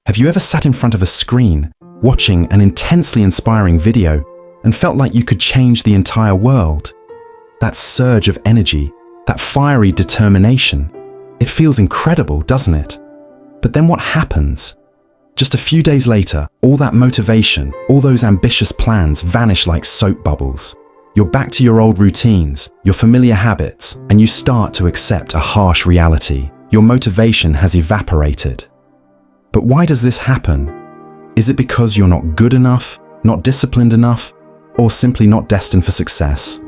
Have you ever sat in front of a screen, watching an intensely inspiring video, and felt like you could change the entire world? That surge of energy, that fiery determination, it feels incredible, doesn't it? But then what happens? Just a few days later, all that motivation, all those ambitious plans vanish like soap bubbles. You're back to your old routines, your familiar habits, and you start to accept a harsh reality. Your motivation has evaporated. But why does this happen? Is it because you're not good enough, not disciplined enough, or simply not destined for success?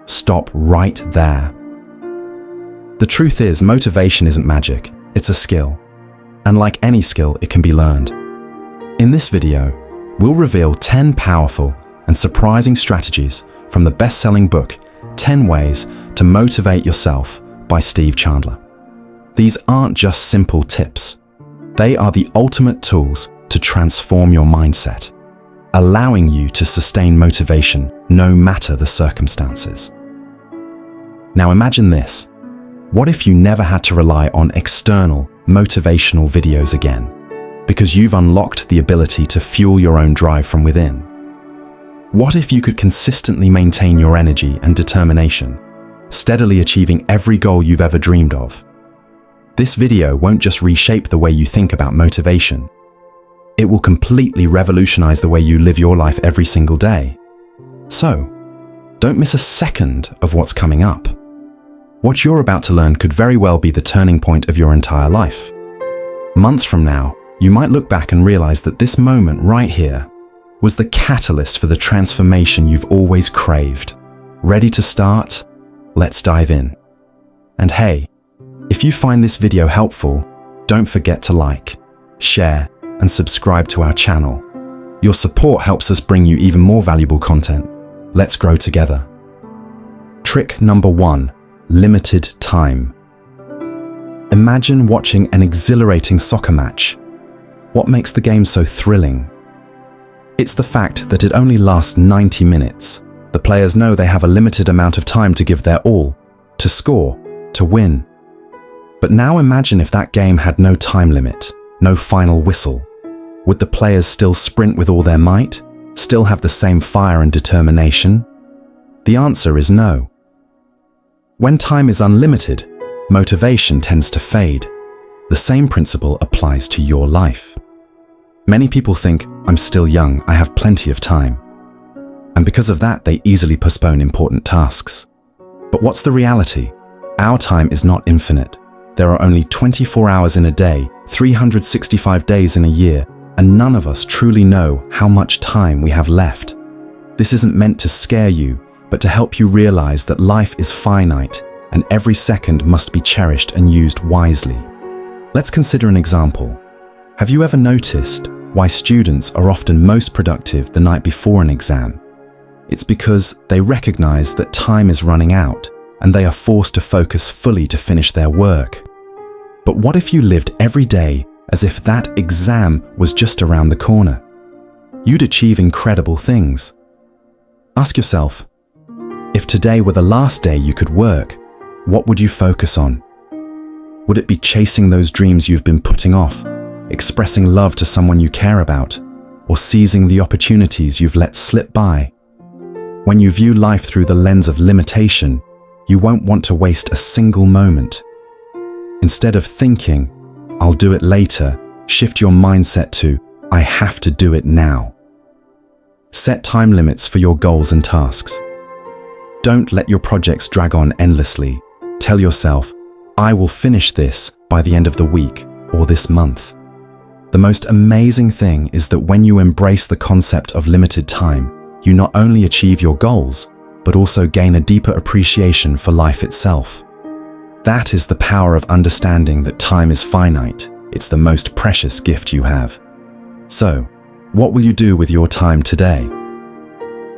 Stop right there. The truth is, motivation isn't magic, it's a skill. And like any skill, it can be learned. In this video, we'll reveal 10 powerful and surprising strategies from the best-selling book, 10 Ways to Motivate Yourself by Steve Chandler. These aren't just simple tips. They are the ultimate tools to transform your mindset, allowing you to sustain motivation no matter the circumstances. Now imagine this. What if you never had to rely on external, motivational videos again, because you've unlocked the ability to fuel your own drive from within? What if you could consistently maintain your energy and determination, steadily achieving every goal you've ever dreamed of? This video won't just reshape the way you think about motivation. It will completely revolutionize the way you live your life every single day. So, don't miss a second of what's coming up. What you're about to learn could very well be the turning point of your entire life. Months from now, you might look back and realize that this moment right here was the catalyst for the transformation you've always craved. Ready to start? Let's dive in. And hey, if you find this video helpful, don't forget to like, share, and subscribe to our channel. Your support helps us bring you even more valuable content. Let's grow together. Trick number 1. Limited time. Imagine watching an exhilarating soccer match. What makes the game so thrilling? It's the fact that it only lasts 90 minutes. The players know they have a limited amount of time to give their all, to score, to win. But now imagine if that game had no time limit, no final whistle. Would the players still sprint with all their might? Still have the same fire and determination? The answer is no. When time is unlimited, motivation tends to fade. The same principle applies to your life. Many people think, I'm still young, I have plenty of time. And because of that, they easily postpone important tasks. But what's the reality? Our time is not infinite. There are only 24 hours in a day, 365 days in a year, and none of us truly know how much time we have left. This isn't meant to scare you, but to help you realize that life is finite and every second must be cherished and used wisely. Let's consider an example. Have you ever noticed why students are often most productive the night before an exam? It's because they recognize that time is running out and they are forced to focus fully to finish their work. But what if you lived every day as if that exam was just around the corner? You'd achieve incredible things. Ask yourself, if today were the last day you could work, what would you focus on? Would it be chasing those dreams you've been putting off, expressing love to someone you care about, or seizing the opportunities you've let slip by? When you view life through the lens of limitation, you won't want to waste a single moment. Instead of thinking, I'll do it later, shift your mindset to, I have to do it now. Set time limits for your goals and tasks. Don't let your projects drag on endlessly. Tell yourself, I will finish this by the end of the week or this month. The most amazing thing is that when you embrace the concept of limited time, you not only achieve your goals, but also gain a deeper appreciation for life itself. That is the power of understanding that time is finite. It's the most precious gift you have. So, what will you do with your time today?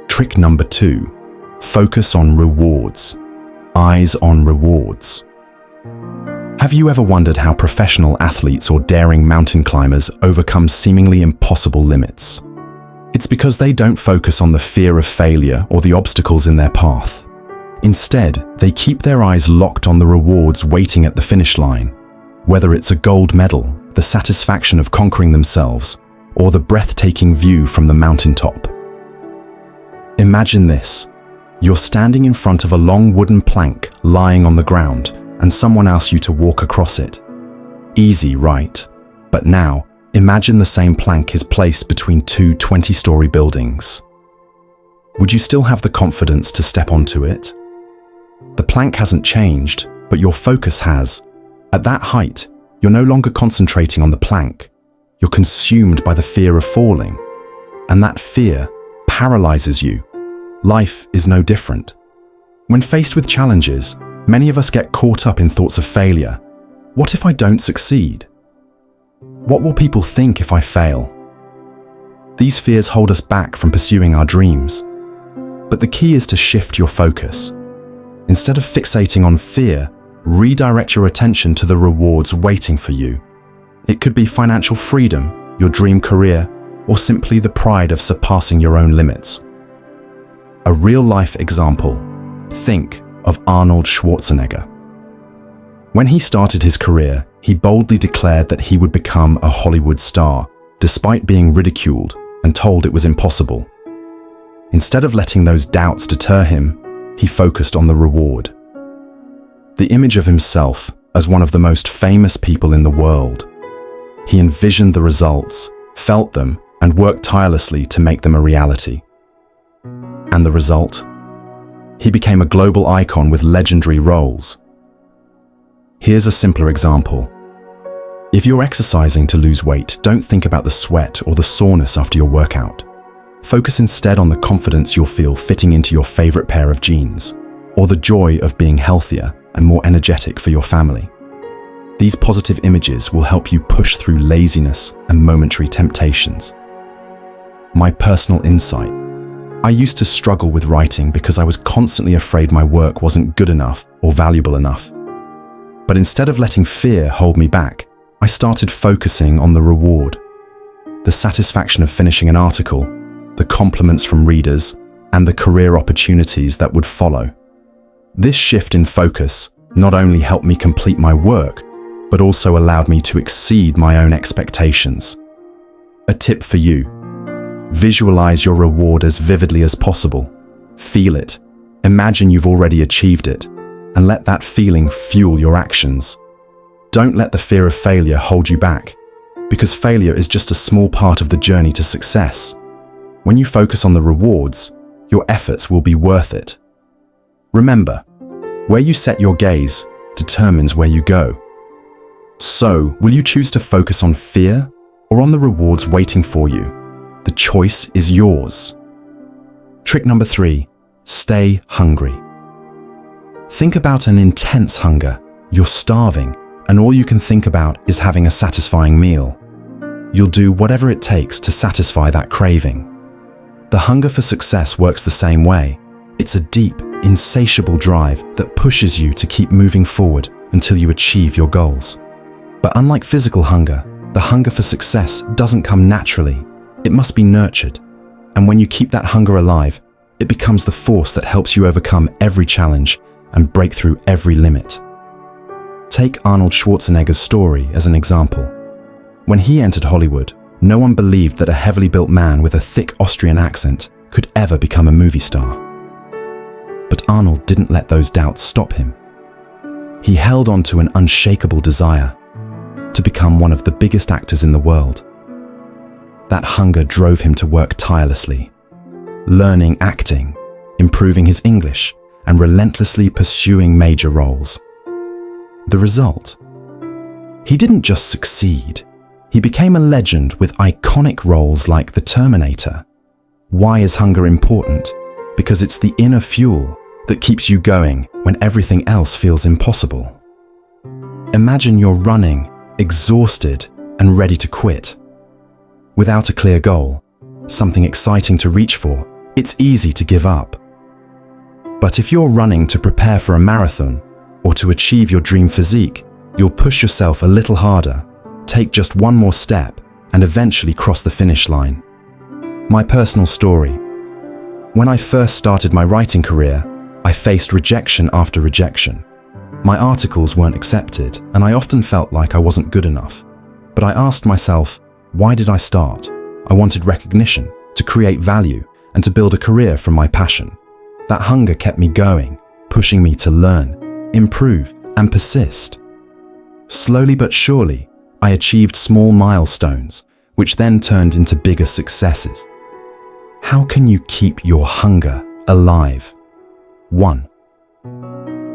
Trick number 2. Focus on rewards. Eyes on rewards. Have you ever wondered how professional athletes or daring mountain climbers overcome seemingly impossible limits? It's because they don't focus on the fear of failure or the obstacles in their path. Instead, they keep their eyes locked on the rewards waiting at the finish line. Whether it's a gold medal, the satisfaction of conquering themselves, or the breathtaking view from the mountaintop. Imagine this. You're standing in front of a long wooden plank lying on the ground, and someone asks you to walk across it. Easy, right? But now, imagine the same plank is placed between two 20-story buildings. Would you still have the confidence to step onto it? The plank hasn't changed, but your focus has. At that height, you're no longer concentrating on the plank. You're consumed by the fear of falling. And that fear paralyzes you. Life is no different. When faced with challenges, many of us get caught up in thoughts of failure. What if I don't succeed? What will people think if I fail? These fears hold us back from pursuing our dreams. But the key is to shift your focus. Instead of fixating on fear, redirect your attention to the rewards waiting for you. It could be financial freedom, your dream career, or simply the pride of surpassing your own limits. A real-life example. Think of Arnold Schwarzenegger. When he started his career, he boldly declared that he would become a Hollywood star, despite being ridiculed and told it was impossible. Instead of letting those doubts deter him, he focused on the reward. The image of himself as one of the most famous people in the world. He envisioned the results, felt them, and worked tirelessly to make them a reality. And the result? He became a global icon with legendary roles. Here's a simpler example. If you're exercising to lose weight, don't think about the sweat or the soreness after your workout. Focus instead on the confidence you'll feel fitting into your favorite pair of jeans, or the joy of being healthier and more energetic for your family. These positive images will help you push through laziness and momentary temptations. My personal insight. I used to struggle with writing because I was constantly afraid my work wasn't good enough or valuable enough. But instead of letting fear hold me back, I started focusing on the reward. The satisfaction of finishing an article, the compliments from readers, and the career opportunities that would follow. This shift in focus not only helped me complete my work, but also allowed me to exceed my own expectations. A tip for you. Visualize your reward as vividly as possible. Feel it. Imagine you've already achieved it, and let that feeling fuel your actions. Don't let the fear of failure hold you back, because failure is just a small part of the journey to success. When you focus on the rewards, your efforts will be worth it. Remember, where you set your gaze determines where you go. So, will you choose to focus on fear or on the rewards waiting for you? The choice is yours. Trick number 3, stay hungry. Think about an intense hunger. You're starving, and all you can think about is having a satisfying meal. You'll do whatever it takes to satisfy that craving. The hunger for success works the same way. It's a deep, insatiable drive that pushes you to keep moving forward until you achieve your goals. But unlike physical hunger, the hunger for success doesn't come naturally. It must be nurtured. And when you keep that hunger alive, it becomes the force that helps you overcome every challenge and break through every limit. Take Arnold Schwarzenegger's story as an example. When he entered Hollywood, no one believed that a heavily built man with a thick Austrian accent could ever become a movie star. But Arnold didn't let those doubts stop him. He held on to an unshakable desire to become one of the biggest actors in the world. That hunger drove him to work tirelessly, learning acting, improving his English, and relentlessly pursuing major roles. The result? He didn't just succeed. He became a legend with iconic roles like The Terminator. Why is hunger important? Because it's the inner fuel that keeps you going when everything else feels impossible. Imagine you're running, exhausted, and ready to quit. Without a clear goal, something exciting to reach for, it's easy to give up. But if you're running to prepare for a marathon or to achieve your dream physique, you'll push yourself a little harder, take just one more step, and eventually cross the finish line. My personal story. When I first started my writing career, I faced rejection after rejection. My articles weren't accepted, and I often felt like I wasn't good enough. But I asked myself, why did I start? I wanted recognition, to create value, and to build a career from my passion. That hunger kept me going, pushing me to learn, improve, and persist. Slowly but surely, I achieved small milestones, which then turned into bigger successes. How can you keep your hunger alive? 1.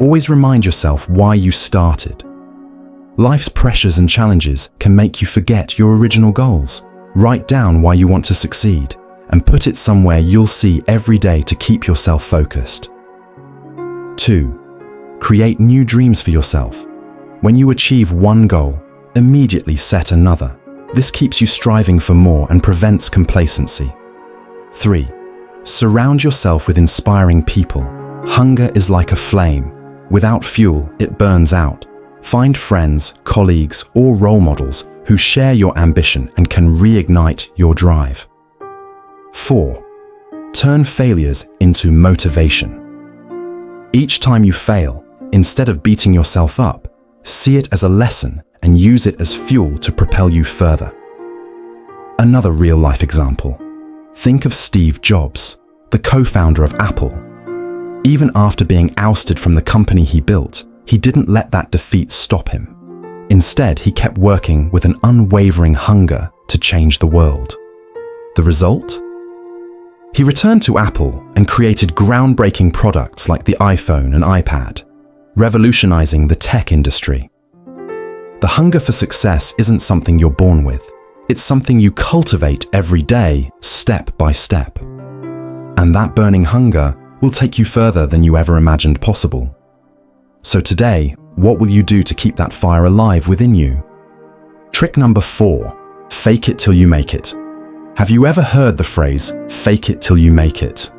Always remind yourself why you started. Life's pressures and challenges can make you forget your original goals. Write down why you want to succeed and put it somewhere you'll see every day to keep yourself focused. 2. Create new dreams for yourself. When you achieve one goal, immediately set another. This keeps you striving for more and prevents complacency. 3. Surround yourself with inspiring people. Hunger is like a flame. Without fuel, it burns out. Find friends, colleagues, or role models who share your ambition and can reignite your drive. 4. Turn failures into motivation. Each time you fail, instead of beating yourself up, see it as a lesson and use it as fuel to propel you further. Another real-life example. Think of Steve Jobs, the co-founder of Apple. Even after being ousted from the company he built, he didn't let that defeat stop him. Instead, he kept working with an unwavering hunger to change the world. The result? He returned to Apple and created groundbreaking products like the iPhone and iPad, revolutionizing the tech industry. The hunger for success isn't something you're born with. It's something you cultivate every day, step by step. And that burning hunger will take you further than you ever imagined possible. So today, what will you do to keep that fire alive within you? Trick number 4, fake it till you make it. Have you ever heard the phrase, fake it till you make it?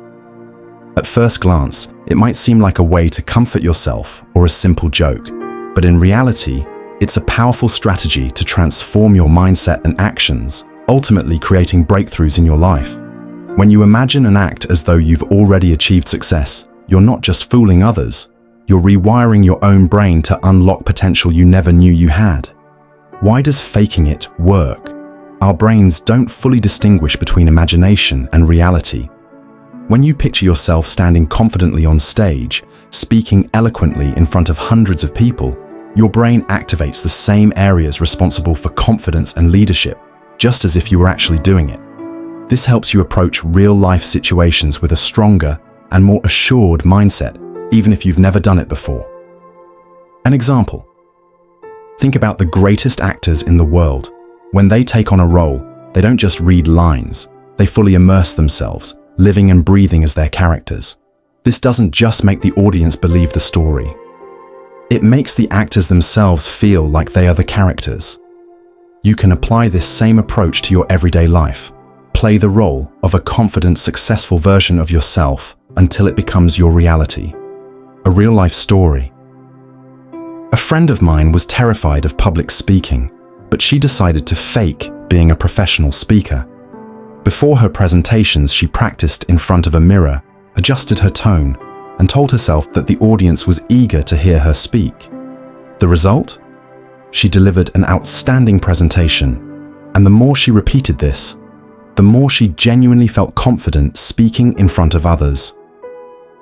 At first glance, it might seem like a way to comfort yourself or a simple joke, but in reality, it's a powerful strategy to transform your mindset and actions, ultimately creating breakthroughs in your life. When you imagine and act as though you've already achieved success, you're not just fooling others, you're rewiring your own brain to unlock potential you never knew you had. Why does faking it work? Our brains don't fully distinguish between imagination and reality. When you picture yourself standing confidently on stage, speaking eloquently in front of hundreds of people, your brain activates the same areas responsible for confidence and leadership, just as if you were actually doing it. This helps you approach real-life situations with a stronger and more assured mindset, even if you've never done it before. An example. Think about the greatest actors in the world. When they take on a role, they don't just read lines, they fully immerse themselves, living and breathing as their characters. This doesn't just make the audience believe the story. It makes the actors themselves feel like they are the characters. You can apply this same approach to your everyday life. Play the role of a confident, successful version of yourself until it becomes your reality. A real-life story. A friend of mine was terrified of public speaking, but she decided to fake being a professional speaker. Before her presentations, she practiced in front of a mirror, adjusted her tone, and told herself that the audience was eager to hear her speak. The result? She delivered an outstanding presentation, and the more she repeated this, the more she genuinely felt confident speaking in front of others.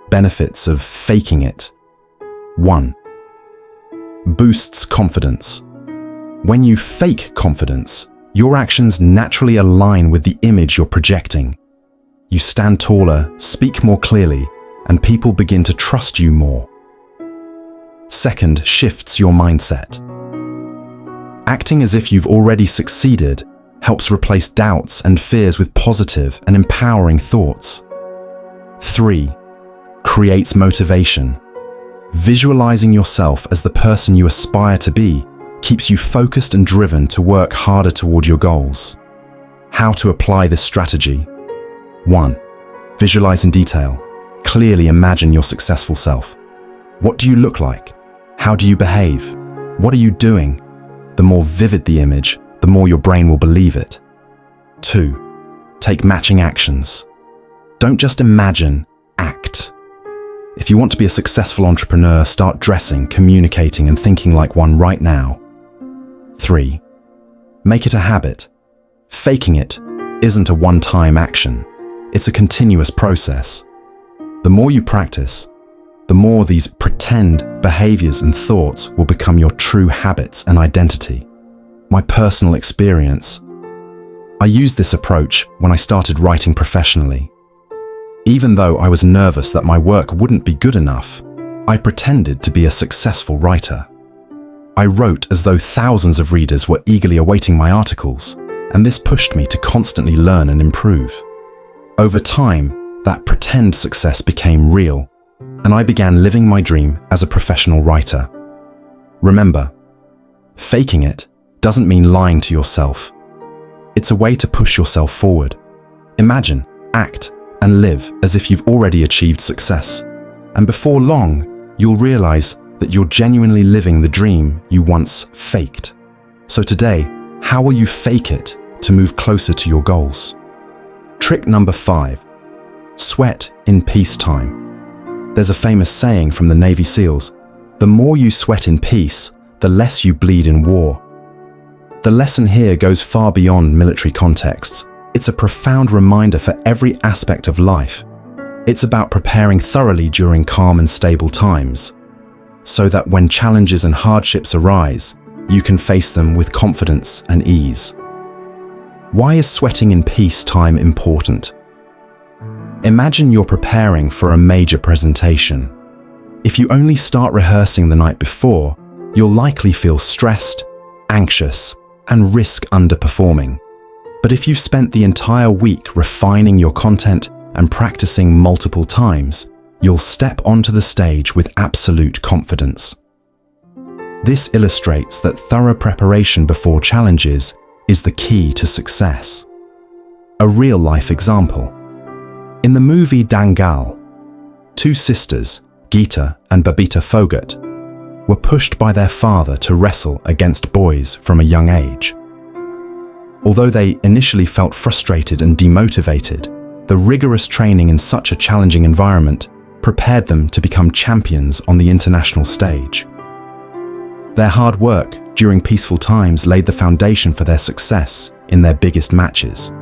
Benefits of faking it. 1. Boosts confidence. When you fake confidence, your actions naturally align with the image you're projecting. You stand taller, speak more clearly, and people begin to trust you more. 2. Shifts your mindset. Acting as if you've already succeeded helps replace doubts and fears with positive and empowering thoughts. 3. Creates motivation. Visualizing yourself as the person you aspire to be keeps you focused and driven to work harder toward your goals. How to apply this strategy? 1. Visualize in detail. Clearly imagine your successful self. What do you look like? How do you behave? What are you doing? The more vivid the image, the more your brain will believe it. 2. Take matching actions. Don't just imagine, act. If you want to be a successful entrepreneur, start dressing, communicating, and thinking like one right now. 3. Make it a habit. Faking it isn't a one-time action. It's a continuous process. The more you practice, the more these pretend behaviors and thoughts will become your true habits and identity. My personal experience. I used this approach when I started writing professionally. Even though I was nervous that my work wouldn't be good enough, I pretended to be a successful writer. I wrote as though thousands of readers were eagerly awaiting my articles, and this pushed me to constantly learn and improve. Over time, that pretend success became real, and I began living my dream as a professional writer. Remember, faking it doesn't mean lying to yourself. It's a way to push yourself forward. Imagine, act, and live as if you've already achieved success. And before long, you'll realize that you're genuinely living the dream you once faked. So today, how will you fake it to move closer to your goals? Trick number 5. Sweat in peacetime. There's a famous saying from the Navy SEALs, the more you sweat in peace, the less you bleed in war. The lesson here goes far beyond military contexts. It's a profound reminder for every aspect of life. It's about preparing thoroughly during calm and stable times, so that when challenges and hardships arise, you can face them with confidence and ease. Why is sweating in peacetime important? Imagine you're preparing for a major presentation. If you only start rehearsing the night before, you'll likely feel stressed, anxious, and risk underperforming. But if you've spent the entire week refining your content and practicing multiple times, you'll step onto the stage with absolute confidence. This illustrates that thorough preparation before challenges is the key to success. A real-life example. In the movie Dangal, 2 sisters, Geeta and Babita Phogat, were pushed by their father to wrestle against boys from a young age. Although they initially felt frustrated and demotivated, the rigorous training in such a challenging environment prepared them to become champions on the international stage. Their hard work during peaceful times laid the foundation for their success in their biggest matches.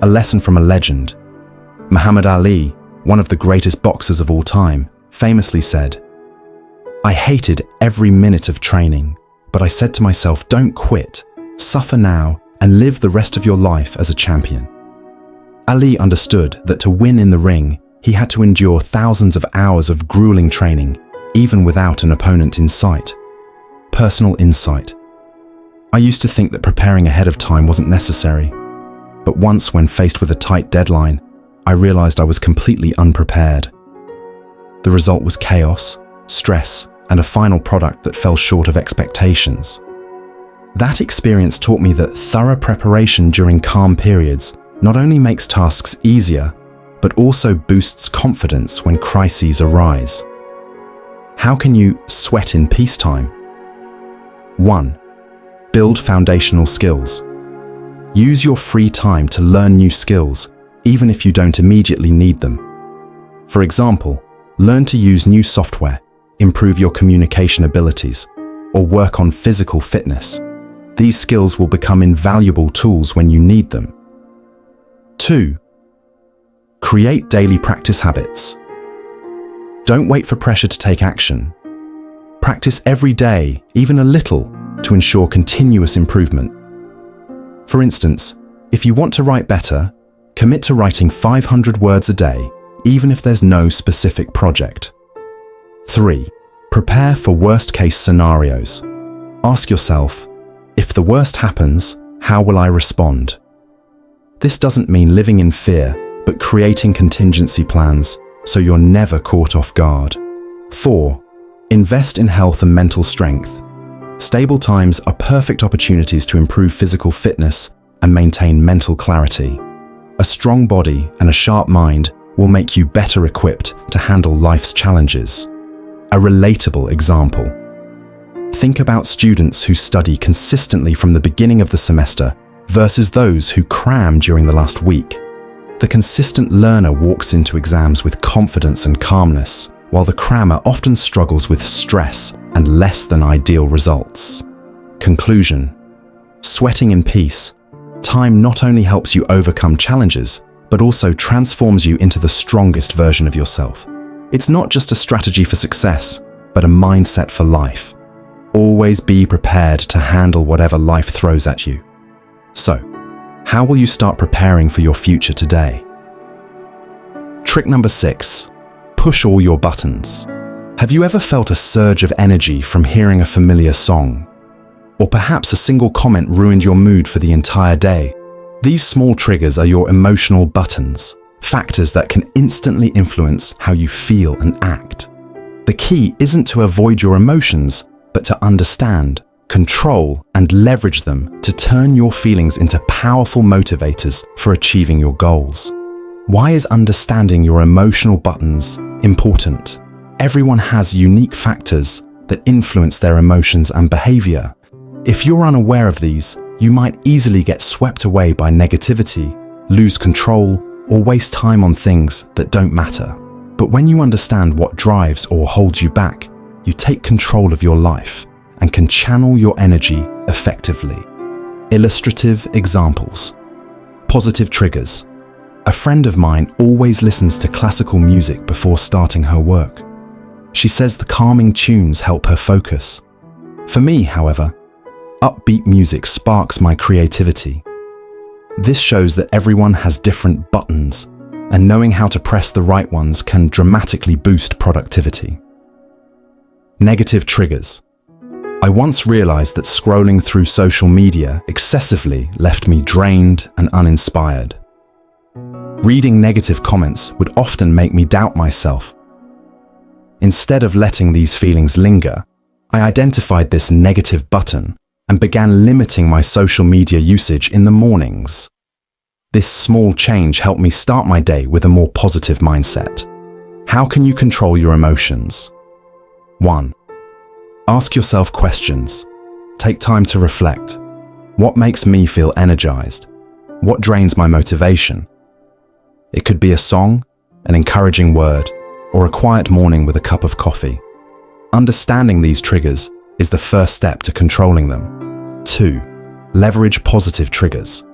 A lesson from a legend. Muhammad Ali, one of the greatest boxers of all time, famously said, "I hated every minute of training, but I said to myself, don't quit, suffer now, and live the rest of your life as a champion." Ali understood that to win in the ring, he had to endure thousands of hours of grueling training, even without an opponent in sight. Personal insight. I used to think that preparing ahead of time wasn't necessary, but once when faced with a tight deadline, I realized I was completely unprepared. The result was chaos, stress, and a final product that fell short of expectations. That experience taught me that thorough preparation during calm periods not only makes tasks easier, but also boosts confidence when crises arise. How can you sweat in peacetime? 1. Build foundational skills. Use your free time to learn new skills, even if you don't immediately need them. For example, learn to use new software, improve your communication abilities, or work on physical fitness. These skills will become invaluable tools when you need them. 2. Create daily practice habits. Don't wait for pressure to take action. Practice every day, even a little, to ensure continuous improvement. For instance, if you want to write better, commit to writing 500 words a day, even if there's no specific project. 3. Prepare for worst-case scenarios. Ask yourself, if the worst happens, how will I respond? This doesn't mean living in fear, but creating contingency plans so you're never caught off guard. 4. Invest in health and mental strength. Stable times are perfect opportunities to improve physical fitness and maintain mental clarity. A strong body and a sharp mind will make you better equipped to handle life's challenges. A relatable example. Think about students who study consistently from the beginning of the semester versus those who cram during the last week. The consistent learner walks into exams with confidence and calmness, while the crammer often struggles with stress and less than ideal results. Conclusion. sweating in peace, time not only helps you overcome challenges, but also transforms you into the strongest version of yourself. It's not just a strategy for success, but a mindset for life. Always be prepared to handle whatever life throws at you. So, how will you start preparing for your future today? Trick number 6, push all your buttons. Have you ever felt a surge of energy from hearing a familiar song? Or perhaps a single comment ruined your mood for the entire day? These small triggers are your emotional buttons, factors that can instantly influence how you feel and act. The key isn't to avoid your emotions, but to understand, control, and leverage them to turn your feelings into powerful motivators for achieving your goals. Why is understanding your emotional buttons important? Everyone has unique factors that influence their emotions and behavior. If you're unaware of these, you might easily get swept away by negativity, lose control, or waste time on things that don't matter. But when you understand what drives or holds you back, you take control of your life and can channel your energy effectively. Illustrative examples. Positive triggers. A friend of mine always listens to classical music before starting her work. She says the calming tunes help her focus. For me, however, upbeat music sparks my creativity. This shows that everyone has different buttons, and knowing how to press the right ones can dramatically boost productivity. Negative triggers. I once realized that scrolling through social media excessively left me drained and uninspired. Reading negative comments would often make me doubt myself. Instead of letting these feelings linger, I identified this negative button and began limiting my social media usage in the mornings. This small change helped me start my day with a more positive mindset. How can you control your emotions? 1. Ask yourself questions. Take time to reflect. What makes me feel energized? What drains my motivation? It could be a song, an encouraging word, or a quiet morning with a cup of coffee. Understanding these triggers is the first step to controlling them. 2. Leverage positive triggers.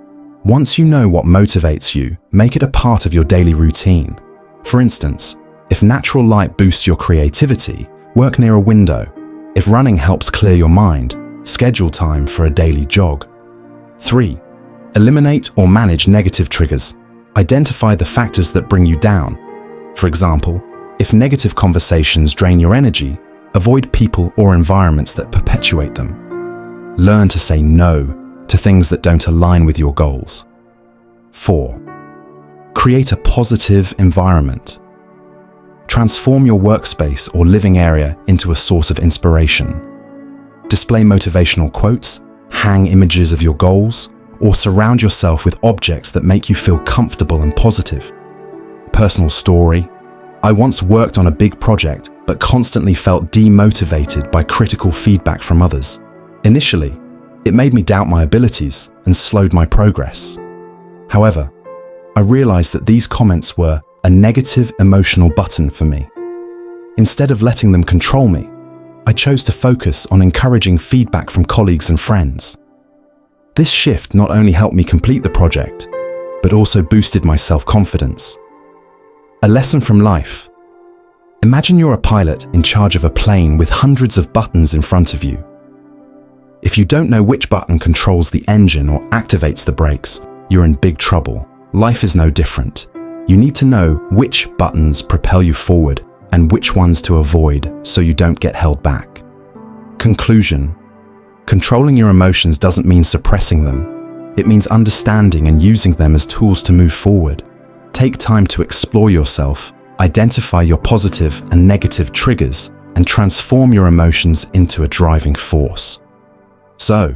Once you know what motivates you, make it a part of your daily routine. For instance, if natural light boosts your creativity, work near a window. If running helps clear your mind, schedule time for a daily jog. 3. Eliminate or manage negative triggers. Identify the factors that bring you down. For example, if negative conversations drain your energy, avoid people or environments that perpetuate them. Learn to say no to things that don't align with your goals. 4. Create a positive environment. Transform your workspace or living area into a source of inspiration. Display motivational quotes, hang images of your goals, or surround yourself with objects that make you feel comfortable and positive. Personal story. I once worked on a big project, but constantly felt demotivated by critical feedback from others. Initially, it made me doubt my abilities and slowed my progress. However, I realized that these comments were a negative emotional button for me. Instead of letting them control me, I chose to focus on encouraging feedback from colleagues and friends. This shift not only helped me complete the project, but also boosted my self-confidence. A lesson from life. Imagine you're a pilot in charge of a plane with hundreds of buttons in front of you. If you don't know which button controls the engine or activates the brakes, you're in big trouble. Life is no different. You need to know which buttons propel you forward and which ones to avoid so you don't get held back. Conclusion. Controlling your emotions doesn't mean suppressing them. It means understanding and using them as tools to move forward. Take time to explore yourself, identify your positive and negative triggers, and transform your emotions into a driving force. So,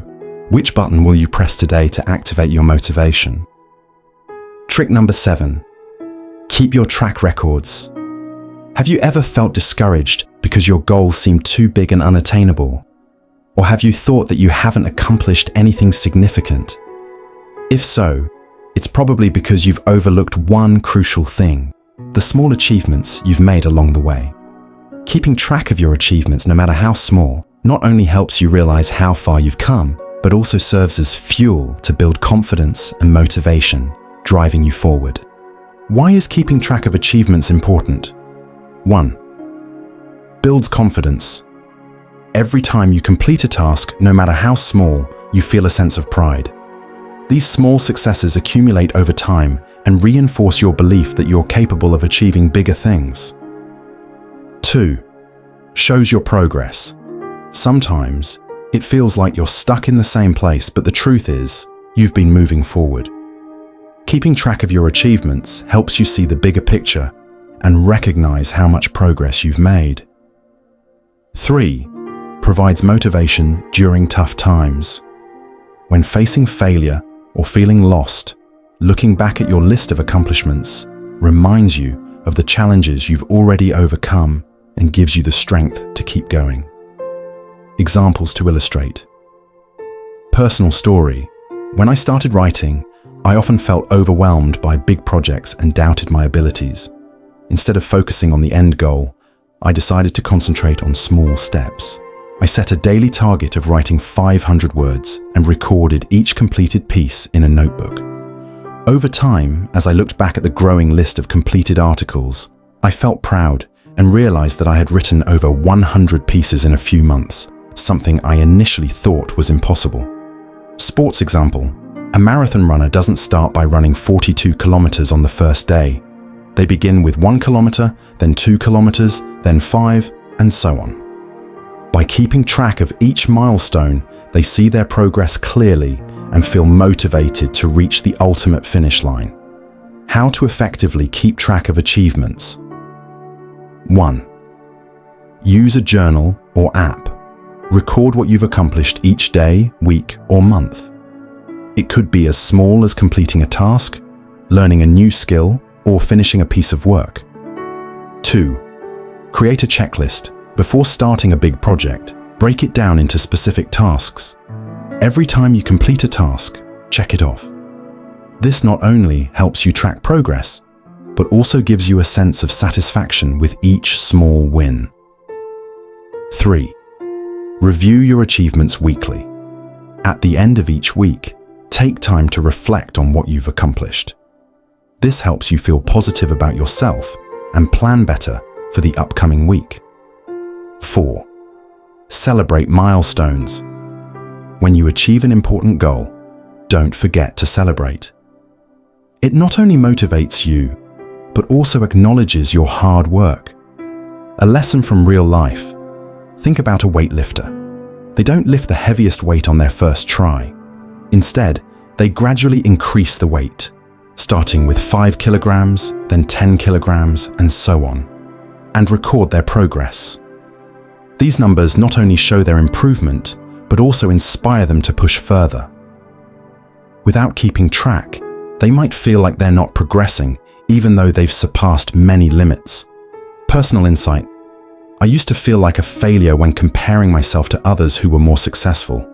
which button will you press today to activate your motivation? Trick number 7. Keep your track records. Have you ever felt discouraged because your goals seem too big and unattainable? Or have you thought that you haven't accomplished anything significant? If so, it's probably because you've overlooked one crucial thing: the small achievements you've made along the way. Keeping track of your achievements, no matter how small, not only helps you realize how far you've come, but but also serves as fuel to build confidence and motivation, driving you forward. Why is keeping track of achievements important? 1. Builds confidence. Every time you complete a task, no matter how small, you feel a sense of pride. These small successes accumulate over time and reinforce your belief that you're capable of achieving bigger things. 2. Shows your progress. Sometimes, it feels like you're stuck in the same place, but the truth is, you've been moving forward. Keeping track of your achievements helps you see the bigger picture and recognize how much progress you've made. 3. Provides motivation during tough times. When facing failure or feeling lost, looking back at your list of accomplishments reminds you of the challenges you've already overcome and gives you the strength to keep going. Examples to illustrate. Personal story. When I started writing, I often felt overwhelmed by big projects and doubted my abilities. Instead of focusing on the end goal, I decided to concentrate on small steps. I set a daily target of writing 500 words and recorded each completed piece in a notebook. Over time, as I looked back at the growing list of completed articles, I felt proud and realized that I had written over 100 pieces in a few months, something I initially thought was impossible. Sports example. A marathon runner doesn't start by running 42 kilometers on the first day. They begin with 1 kilometer, then 2 kilometers, then 5, and so on. By keeping track of each milestone, they see their progress clearly and feel motivated to reach the ultimate finish line. How to effectively keep track of achievements. 1. Use a journal or app. Record what you've accomplished each day, week, or month. It could be as small as completing a task, learning a new skill, or finishing a piece of work. 2. Create a checklist. Before starting a big project, break it down into specific tasks. Every time you complete a task, check it off. This not only helps you track progress, but also gives you a sense of satisfaction with each small win. 3. Review your achievements weekly. At the end of each week, take time to reflect on what you've accomplished. This helps you feel positive about yourself and plan better for the upcoming week. 4. Celebrate milestones. When you achieve an important goal, don't forget to celebrate. It not only motivates you, but also acknowledges your hard work. A lesson from real life. Think about a weightlifter. They don't lift the heaviest weight on their first try. Instead, they gradually increase the weight, starting with 5 kilograms, then 10 kilograms, and so on, and record their progress. These numbers not only show their improvement, but also inspire them to push further. Without keeping track, they might feel like they're not progressing, even though they've surpassed many limits. Personal insight. I used to feel like a failure when comparing myself to others who were more successful.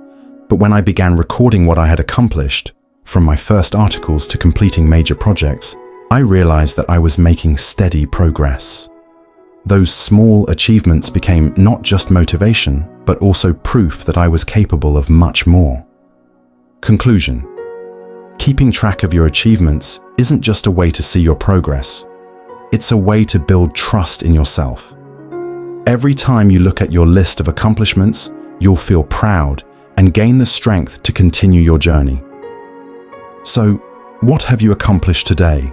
But when I began recording what I had accomplished, from my first articles to completing major projects, I realized that I was making steady progress. Those small achievements became not just motivation, but also proof that I was capable of much more. Conclusion. Keeping track of your achievements isn't just a way to see your progress. It's a way to build trust in yourself. Every time you look at your list of accomplishments, you'll feel proud and gain the strength to continue your journey. So, what have you accomplished today?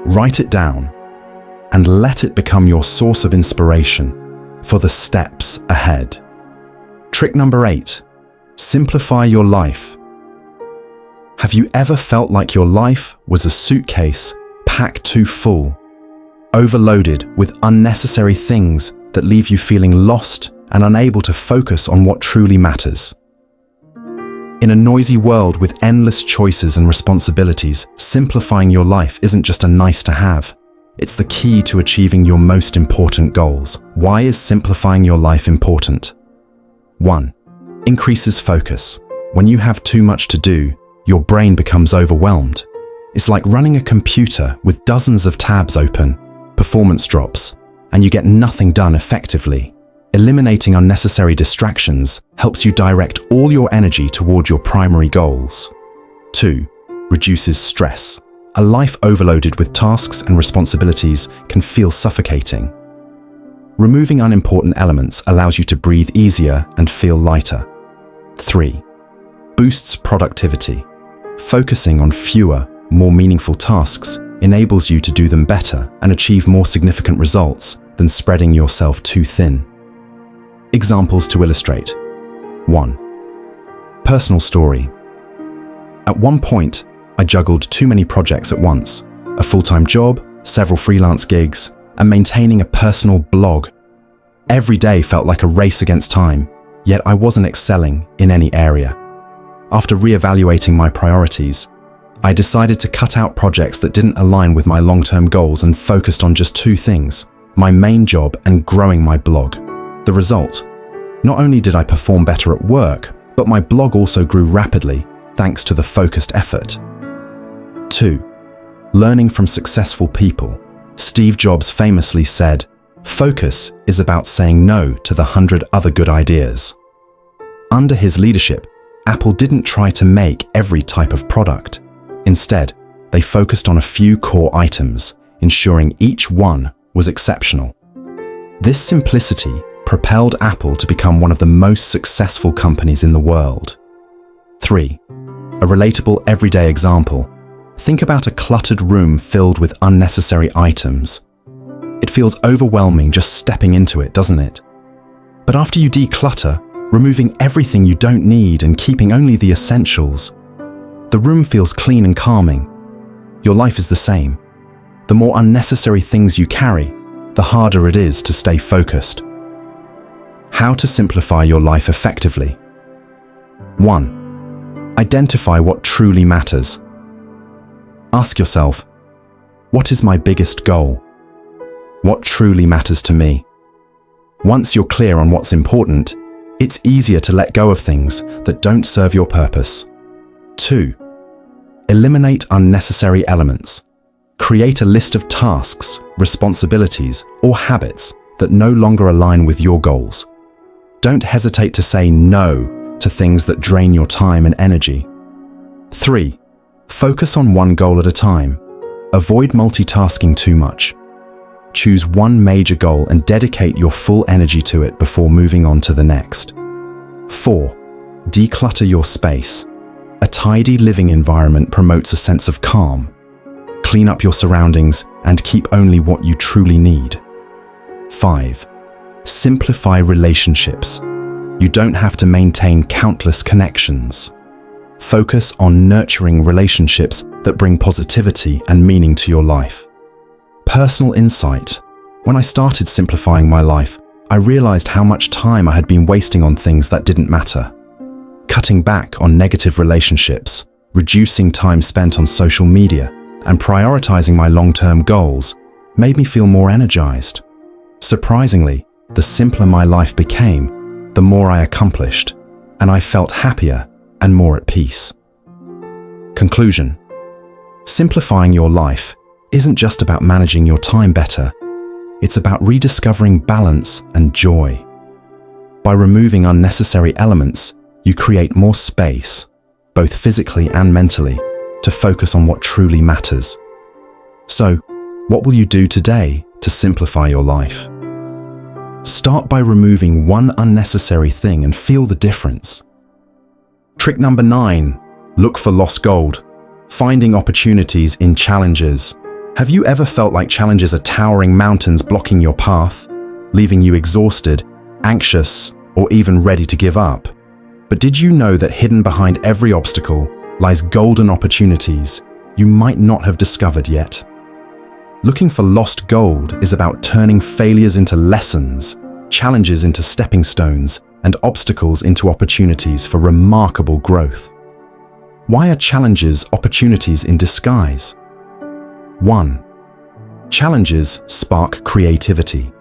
Write it down and let it become your source of inspiration for the steps ahead. Trick number 8, simplify your life. Have you ever felt like your life was a suitcase packed too full, overloaded with unnecessary things that leave you feeling lost and unable to focus on what truly matters? In a noisy world with endless choices and responsibilities, simplifying your life isn't just a nice to have. It's the key to achieving your most important goals. Why is simplifying your life important? 1. Increases focus. When you have too much to do, your brain becomes overwhelmed. It's like running a computer with dozens of tabs open, performance drops, and you get nothing done effectively. Eliminating unnecessary distractions helps you direct all your energy toward your primary goals. 2. Reduces stress. A life overloaded with tasks and responsibilities can feel suffocating. Removing unimportant elements allows you to breathe easier and feel lighter. 3. Boosts productivity. Focusing on fewer, more meaningful tasks enables you to do them better and achieve more significant results than spreading yourself too thin. Examples to illustrate. 1. Personal story. At one point, I juggled too many projects at once, a full-time job, several freelance gigs, and maintaining a personal blog. Every day felt like a race against time, yet I wasn't excelling in any area. After reevaluating my priorities, I decided to cut out projects that didn't align with my long-term goals and focused on just two things: my main job and growing my blog. The result? Not only did I perform better at work, but my blog also grew rapidly thanks to the focused effort. 2. Learning from successful people. Steve Jobs famously said, "Focus is about saying no to the 100 other good ideas." Under his leadership, Apple didn't try to make every type of product. Instead, they focused on a few core items, ensuring each one was exceptional. This simplicity propelled Apple to become one of the most successful companies in the world. 3. A relatable everyday example. Think about a cluttered room filled with unnecessary items. It feels overwhelming just stepping into it, doesn't it? But after you declutter, removing everything you don't need and keeping only the essentials, the room feels clean and calming. Your life is the same. The more unnecessary things you carry, the harder it is to stay focused. How to simplify your life effectively. 1. Identify what truly matters. Ask yourself, what is my biggest goal? What truly matters to me? Once you're clear on what's important, it's easier to let go of things that don't serve your purpose. 2. Eliminate unnecessary elements. Create a list of tasks, responsibilities, or habits that no longer align with your goals. Don't hesitate to say no to things that drain your time and energy. 3. Focus on one goal at a time. Avoid multitasking too much. Choose one major goal and dedicate your full energy to it before moving on to the next. 4. Declutter your space. A tidy living environment promotes a sense of calm. Clean up your surroundings and keep only what you truly need. 5. Simplify relationships. You don't have to maintain countless connections. Focus on nurturing relationships that bring positivity and meaning to your life. Personal insight. When I started simplifying my life, I realized how much time I had been wasting on things that didn't matter. Cutting back on negative relationships, reducing time spent on social media, and prioritizing my long-term goals made me feel more energized. Surprisingly, the simpler my life became, the more I accomplished, and I felt happier and more at peace. Conclusion. Simplifying your life isn't just about managing your time better, it's about rediscovering balance and joy. By removing unnecessary elements, you create more space, both physically and mentally, to focus on what truly matters. So, what will you do today to simplify your life? Start by removing one unnecessary thing and feel the difference. Trick number 9, look for lost gold. Finding opportunities in challenges. Have you ever felt like challenges are towering mountains blocking your path, leaving you exhausted, anxious, or even ready to give up? But did you know that hidden behind every obstacle lies golden opportunities you might not have discovered yet? Looking for lost gold is about turning failures into lessons, challenges into stepping stones, and obstacles into opportunities for remarkable growth. Why are challenges opportunities in disguise? 1. Challenges spark creativity.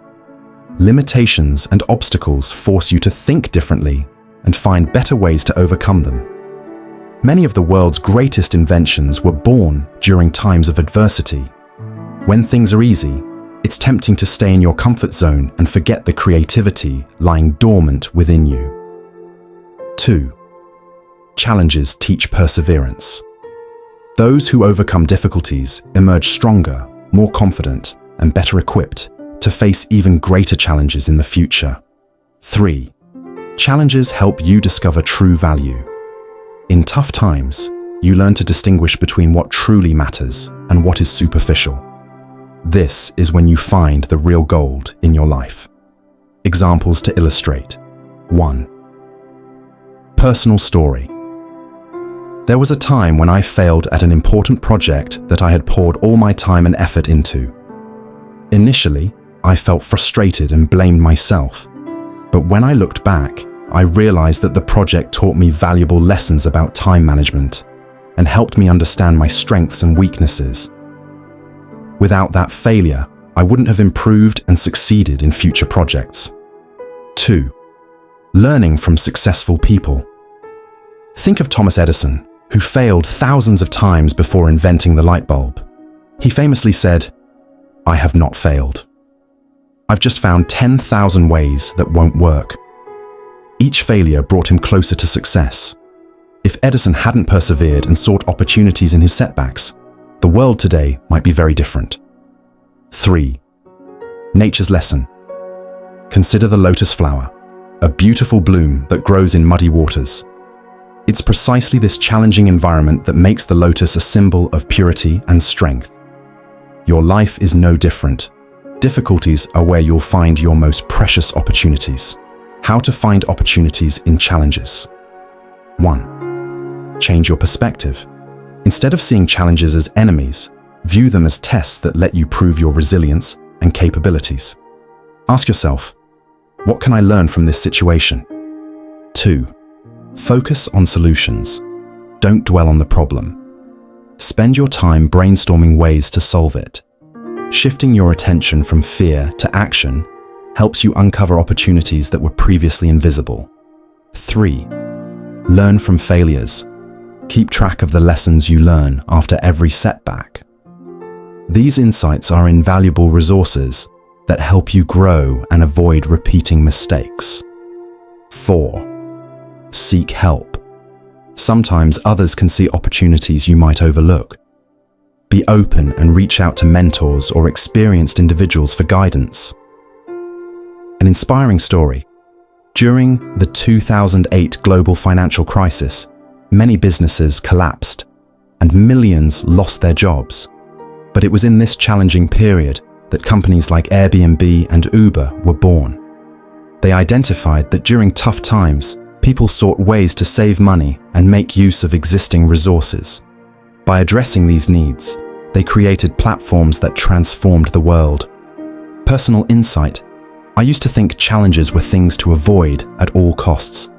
Limitations and obstacles force you to think differently and find better ways to overcome them. Many of the world's greatest inventions were born during times of adversity. When things are easy, It's tempting to stay in your comfort zone and forget the creativity lying dormant within you. 2. Challenges teach perseverance. Those who overcome difficulties emerge stronger, more confident, and better equipped to face even greater challenges in the future. 3. Challenges help you discover true value. In tough times, you learn to distinguish between what truly matters and what is superficial. This is when you find the real gold in your life. Examples to illustrate. 1. Personal story. There was a time when I failed at an important project that I had poured all my time and effort into. Initially, I felt frustrated and blamed myself. But when I looked back, I realized that the project taught me valuable lessons about time management and helped me understand my strengths and weaknesses. Without that failure, I wouldn't have improved and succeeded in future projects. 2. Learning from successful people. Think of Thomas Edison, who failed thousands of times before inventing the light bulb. He famously said, "I have not failed. I've just found 10,000 ways that won't work." Each failure brought him closer to success. If Edison hadn't persevered and sought opportunities in his setbacks, the world today might be very different. 3. Nature's lesson. Consider the lotus flower, a beautiful bloom that grows in muddy waters. It's precisely this challenging environment that makes the lotus a symbol of purity and strength. Your life is no different. Difficulties are where you'll find your most precious opportunities. How to find opportunities in challenges. 1. Change your perspective. Instead of seeing challenges as enemies, view them as tests that let you prove your resilience and capabilities. Ask yourself, what can I learn from this situation? 2. Focus on solutions. Don't dwell on the problem. Spend your time brainstorming ways to solve it. Shifting your attention from fear to action helps you uncover opportunities that were previously invisible. 3. Learn from failures. Keep track of the lessons you learn after every setback. These insights are invaluable resources that help you grow and avoid repeating mistakes. 4. Seek help. Sometimes others can see opportunities you might overlook. Be open and reach out to mentors or experienced individuals for guidance. An inspiring story. During the 2008 global financial crisis, many businesses collapsed and millions lost their jobs. But it was in this challenging period that companies like Airbnb and Uber were born. They identified that during tough times, people sought ways to save money and make use of existing resources. By addressing these needs, they created platforms that transformed the world. Personal insight. I used to think challenges were things to avoid at all costs.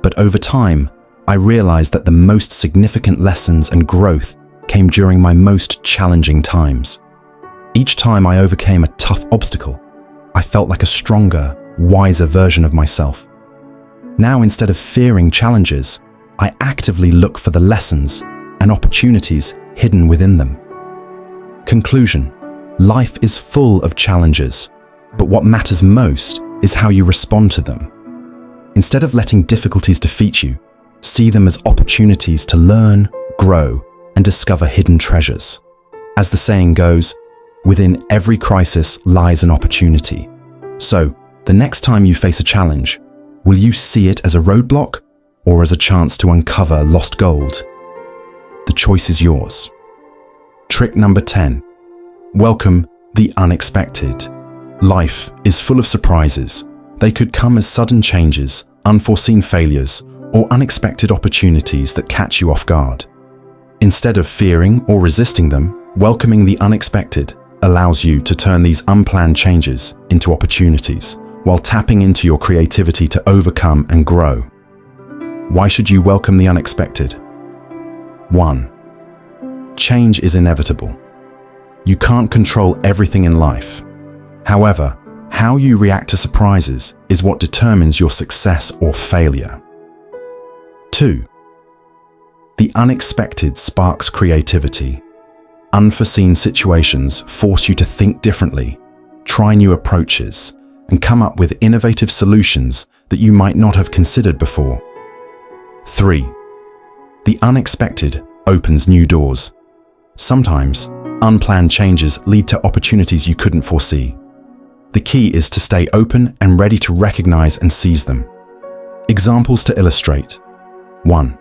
But over time, I realized that the most significant lessons and growth came during my most challenging times. Each time I overcame a tough obstacle, I felt like a stronger, wiser version of myself. Now, instead of fearing challenges, I actively look for the lessons and opportunities hidden within them. Conclusion: life is full of challenges, but what matters most is how you respond to them. Instead of letting difficulties defeat you, see them as opportunities to learn, grow, and discover hidden treasures. As the saying goes, within every crisis lies an opportunity. So, the next time you face a challenge, will you see it as a roadblock or as a chance to uncover lost gold? The choice is yours. Trick number 10. Welcome the unexpected. Life is full of surprises. They could come as sudden changes, unforeseen failures, or unexpected opportunities that catch you off guard. Instead of fearing or resisting them, welcoming the unexpected allows you to turn these unplanned changes into opportunities, while tapping into your creativity to overcome and grow. Why should you welcome the unexpected? 1. Change is inevitable. You can't control everything in life. However, how you react to surprises is what determines your success or failure. 2. The unexpected sparks creativity. Unforeseen situations force you to think differently try new approaches, and come up with innovative solutions that you might not have considered before. 3. The unexpected opens new doors. Sometimes, unplanned changes lead to opportunities you couldn't foresee. The key is to stay open and ready to recognize and seize them. Examples to illustrate. 1.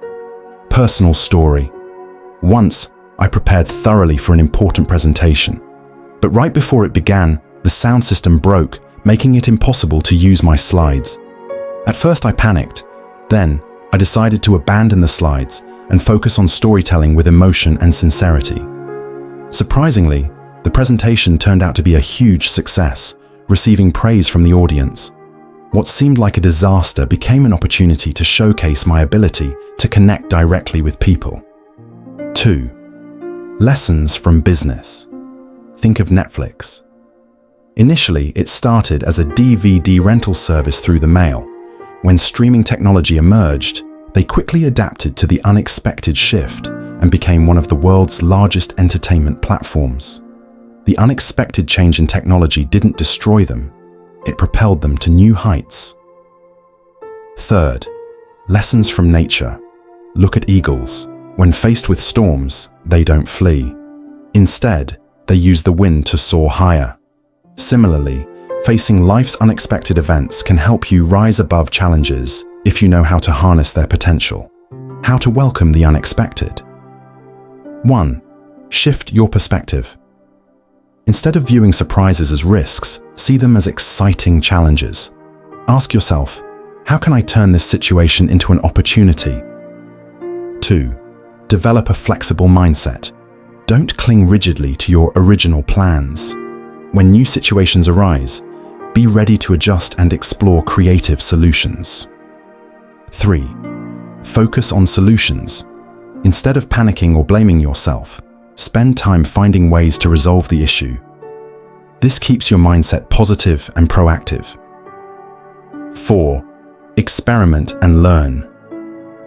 Personal story. Once, I prepared thoroughly for an important presentation, but right before it began, the sound system broke, making it impossible to use my slides. At first I panicked. Then, I decided to abandon the slides and focus on storytelling with emotion and sincerity. Surprisingly, the presentation turned out to be a huge success, receiving praise from the audience. What seemed like a disaster became an opportunity to showcase my ability to connect directly with people. 2. Lessons from business. Think of Netflix. Initially, it started as a DVD rental service through the mail. When streaming technology emerged, they quickly adapted to the unexpected shift and became one of the world's largest entertainment platforms. The unexpected change in technology didn't destroy them, it propelled them to new heights. 3. Lessons from nature. Look at eagles. When faced with storms, they don't flee. Instead, they use the wind to soar higher. Similarly, facing life's unexpected events can help you rise above challenges if you know how to harness their potential. How to welcome the unexpected. 1. Shift your perspective. Instead of viewing surprises as risks, see them as exciting challenges. Ask yourself, how can I turn this situation into an opportunity? 2. Develop a flexible mindset. Don't cling rigidly to your original plans. When new situations arise, be ready to adjust and explore creative solutions. 3. Focus on solutions. Instead of panicking or blaming yourself, spend time finding ways to resolve the issue. This keeps your mindset positive and proactive. 4. Experiment and learn.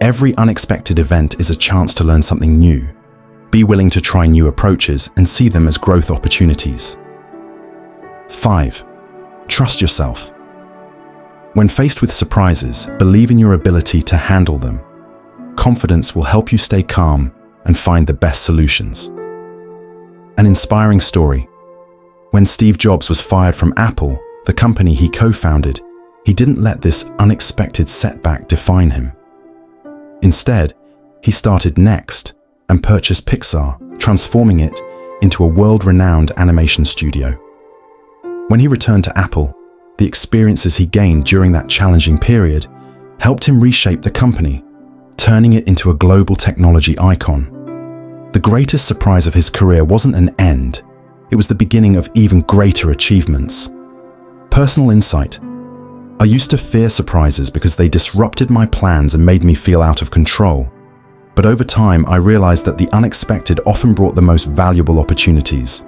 Every unexpected event is a chance to learn something new. Be willing to try new approaches and see them as growth opportunities. 5. Trust yourself. When faced with surprises, believe in your ability to handle them. Confidence will help you stay calm and find the best solutions. An inspiring story. When Steve Jobs was fired from Apple, the company he co-founded, he didn't let this unexpected setback define him. Instead, he started Next and purchased Pixar, transforming it into a world-renowned animation studio. When he returned to Apple, the experiences he gained during that challenging period helped him reshape the company, turning it into a global technology icon. The greatest surprise of his career wasn't an end, it was the beginning of even greater achievements. Personal insight. I used to fear surprises because they disrupted my plans and made me feel out of control. But over time, I realized that the unexpected often brought the most valuable opportunities.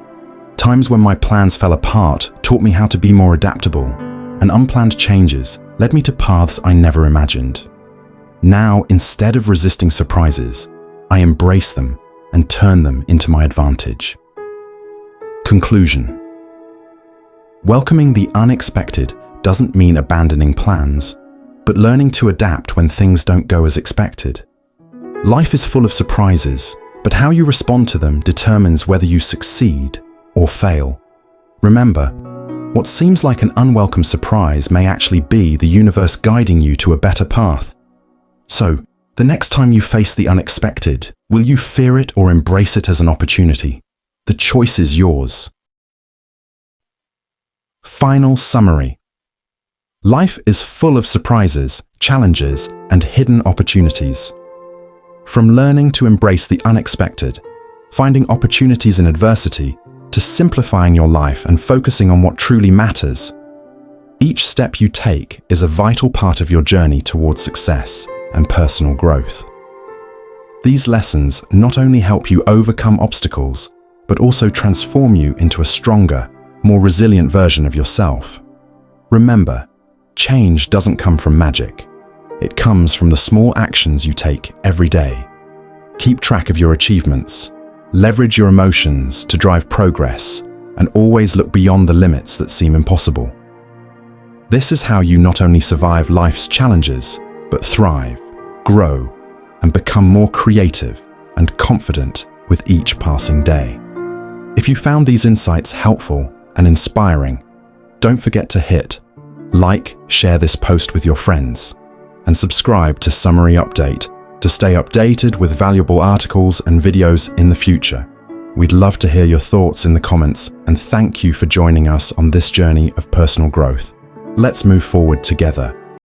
Times when my plans fell apart taught me how to be more adaptable, and unplanned changes led me to paths I never imagined. Now, instead of resisting surprises, I embrace them and turn them into my advantage. Conclusion. Welcoming the unexpected doesn't mean abandoning plans, but learning to adapt when things don't go as expected. Life is full of surprises, but how you respond to them determines whether you succeed or fail. Remember, what seems like an unwelcome surprise may actually be the universe guiding you to a better path. So, the next time you face the unexpected, will you fear it or embrace it as an opportunity? The choice is yours. Final summary. Life is full of surprises, challenges, and hidden opportunities. From learning to embrace the unexpected, finding opportunities in adversity, to simplifying your life and focusing on what truly matters, each step you take is a vital part of your journey towards success and personal growth. These lessons not only help you overcome obstacles, but also transform you into a stronger, more resilient version of yourself. Remember, change doesn't come from magic. It comes from the small actions you take every day. Keep track of your achievements, leverage your emotions to drive progress, and always look beyond the limits that seem impossible. This is how you not only survive life's challenges, but thrive, grow, and become more creative and confident with each passing day. If you found these insights helpful and inspiring, don't forget to hit like, share this post with your friends, and subscribe to Summary Update to stay updated with valuable articles and videos in the future. We'd love to hear your thoughts in the comments, and thank you for joining us on this journey of personal growth. Let's move forward together